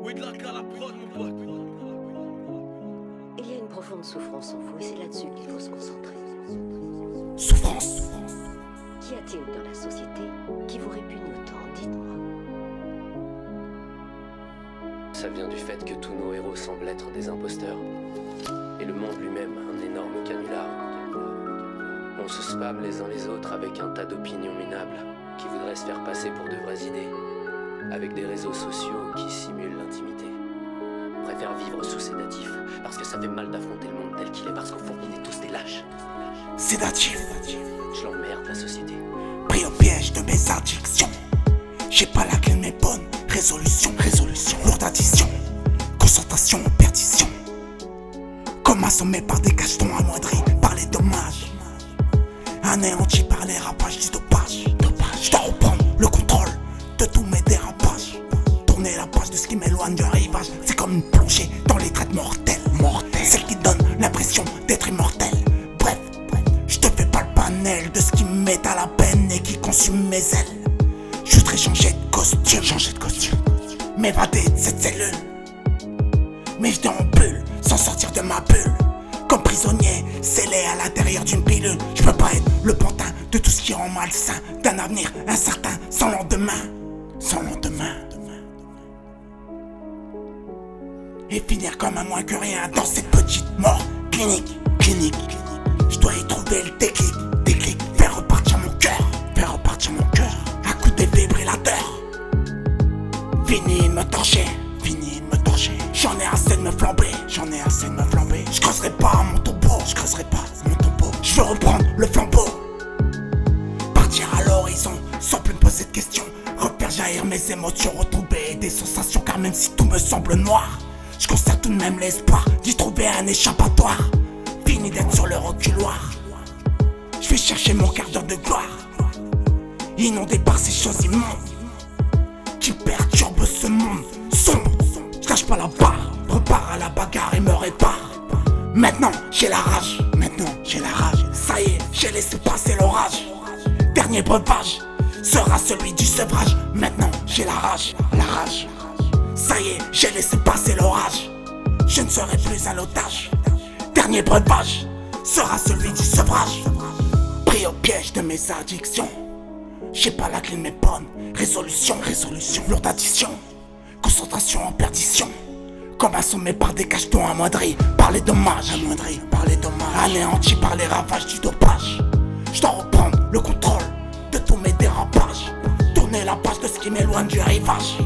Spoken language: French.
Il y a une profonde souffrance en vous et c'est là-dessus qu'il faut se concentrer. Souffrance. Qu'y a-t-il dans la société qui vous répugne autant? Dites-moi. Ça vient du fait que tous nos héros semblent être des imposteurs. Et le monde lui-même, un énorme canular. On se spam les uns les autres avec un tas d'opinions minables qui voudraient se faire passer pour de vraies idées. Avec des réseaux sociaux qui simulent l'intimité. On préfère vivre sous sédatif parce que ça fait mal d'affronter le monde tel qu'il est, parce qu'au fond on est tous des lâches. Sédatif. Je l'emmerde la société. Pris au piège de mes addictions. J'ai pas la clé de mes bonnes résolutions. Lourde addition. Concentration, perdition. Comme assommé par des cachetons amoindris par les dommages. Anéanti par les rapages du dopage. Je dois reprendre le contrôle de tous mes dérapages. Tourner la page de ce qui m'éloigne du rivage. C'est comme une plongée dans les traites mortelles. Celle qui donne l'impression d'être immortel. Bref, je te fais pas le panel de ce qui me met à la peine et qui consume mes ailes. Je voudrais changer de costume. M'évader de cette cellule. Mais je déambule sans sortir de ma bulle. Comme prisonnier, scellé à l'intérieur d'une pilule. Je peux pas être le pantin de tout ce qui rend malsain. D'un avenir incertain, sans lendemain. Et finir comme un moins que rien dans cette petite mort clinique. Je dois y trouver le déclic. Faire repartir mon cœur. À coup de défibrillateur. Fini de me torcher. J'en ai assez de me flamber. Je creuserai pas mon tombeau. Je veux reprendre le flambeau. Partir à l'horizon sans plus me poser de questions. Repère jaillir mes émotions, retrouver des sensations. Car même si tout me semble noir, je conserve tout de même l'espoir d'y trouver un échappatoire. Fini d'être sur le reculoir. Je vais chercher mon quart d'heure de gloire. Inondé par ces choses immondes qui perturbent ce monde sombre. Je lâche pas la barre, repars à la bagarre et me répare. Maintenant j'ai la rage. Ça y est, j'ai laissé passer l'orage. Dernier breuvage sera celui du sevrage. Maintenant j'ai la rage. Ça y est, j'ai laissé passer l'orage. Je ne serai plus un otage. Dernier breuvage sera celui du sevrage. Pris au piège de mes addictions. J'ai pas la clé de mes bonnes résolutions. Lourde addition. Concentration en perdition. Comme assommé par des cachetons amoindris par les dommages. Anéanti par les ravages du dopage. Je dois reprendre le contrôle de tous mes dérapages. Tourner la page de ce qui m'éloigne du rivage.